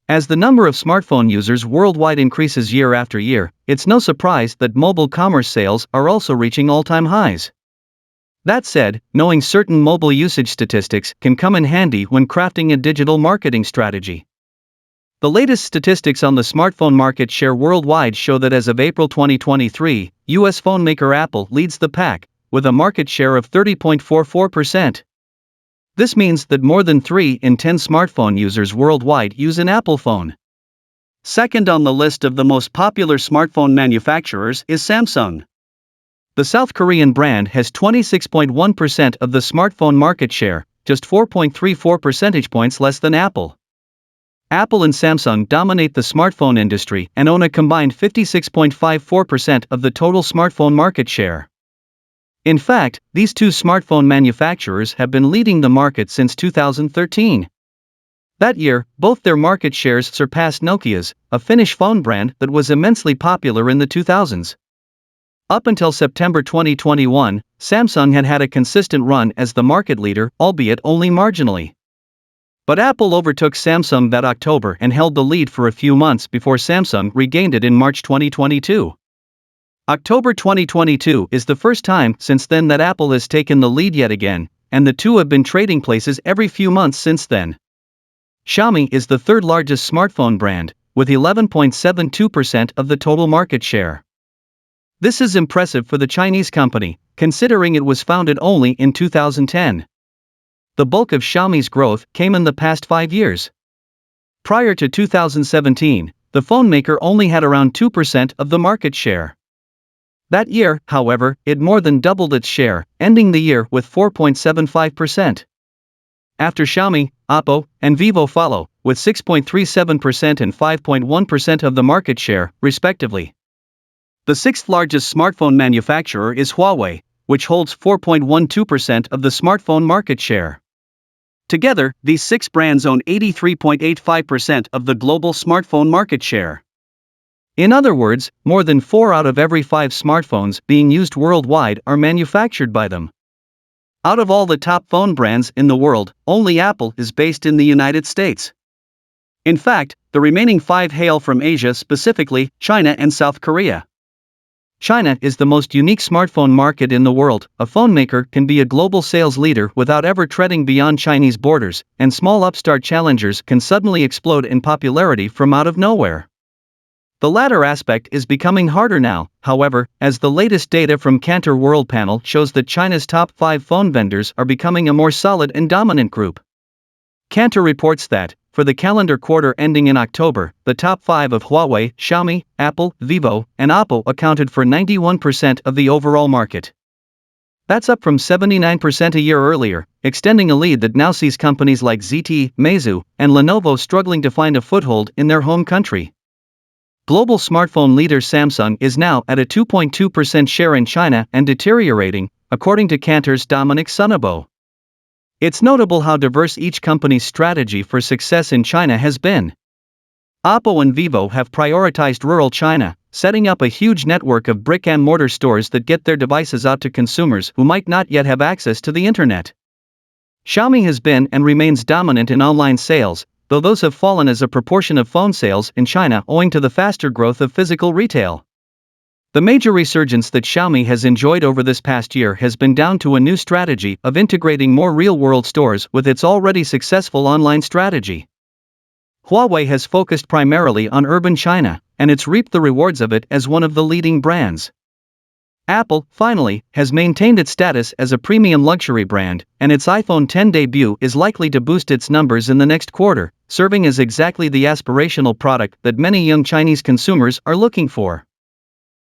As the number of smartphone users worldwide increases year after year, it's no surprise that mobile commerce sales are also reaching all-time highs. That said, knowing certain mobile usage statistics can come in handy when crafting a digital marketing strategy. The latest statistics on the smartphone market share worldwide show that as of April 2023, US phone maker Apple leads the pack, with a market share of 30.44%. This means that more than 3 in 10 smartphone users worldwide use an Apple phone. Second on the list of the most popular smartphone manufacturers is Samsung. The South Korean brand has 26.1% of the smartphone market share, just 4.34 percentage points less than Apple. Apple and Samsung dominate the smartphone industry and own a combined 56.54% of the total smartphone market share. In fact, these two smartphone manufacturers have been leading the market since 2013. That year, both their market shares surpassed Nokia's, a Finnish phone brand that was immensely popular in the 2000s. Up until September 2021, Samsung had had a consistent run as the market leader, albeit only marginally. But Apple overtook Samsung that October and held the lead for a few months before Samsung regained it in March 2022. October 2022 is the first time since then that Apple has taken the lead yet again, and the two have been trading places every few months since then. Xiaomi is the third largest smartphone brand, with 11.72% of the total market share. This is impressive for the Chinese company, considering it was founded only in 2010. The bulk of Xiaomi's growth came in the past 5 years. Prior to 2017, the phone maker only had around 2% of the market share. That year, however, it more than doubled its share, ending the year with 4.75%. After Xiaomi, Oppo, and Vivo follow, with 6.37% and 5.1% of the market share, respectively. The sixth largest smartphone manufacturer is Huawei, which holds 4.12% of the smartphone market share. Together, these 6 brands own 83.85% of the global smartphone market share. In other words, more than 4 out of every 5 smartphones being used worldwide are manufactured by them. Out of all the top phone brands in the world, only Apple is based in the United States. In fact, the remaining 5 hail from Asia, specifically China and South Korea. China is the most unique smartphone market in the world. A phone maker can be a global sales leader without ever treading beyond Chinese borders, and small upstart challengers can suddenly explode in popularity from out of nowhere. The latter aspect is becoming harder now, however, as the latest data from Kantar Worldpanel shows that China's top 5 phone vendors are becoming a more solid and dominant group. Kantar reports that, for the calendar quarter ending in October, the top 5 of Huawei, Xiaomi, Apple, Vivo, and Oppo accounted for 91% of the overall market. That's up from 79% a year earlier, extending a lead that now sees companies like ZTE, Meizu, and Lenovo struggling to find a foothold in their home country. Global smartphone leader Samsung is now at a 2.2% share in China and deteriorating, according to Kantar's Dominic Sunabo. It's notable how diverse each company's strategy for success in China has been. Oppo and Vivo have prioritized rural China, setting up a huge network of brick-and-mortar stores that get their devices out to consumers who might not yet have access to the internet. Xiaomi has been and remains dominant in online sales, though those have fallen as a proportion of phone sales in China owing to the faster growth of physical retail. The major resurgence that Xiaomi has enjoyed over this past year has been down to a new strategy of integrating more real-world stores with its already successful online strategy. Huawei has focused primarily on urban China, and it's reaped the rewards of it as one of the leading brands. Apple, finally, has maintained its status as a premium luxury brand, and its iPhone X debut is likely to boost its numbers in the next quarter, serving as exactly the aspirational product that many young Chinese consumers are looking for.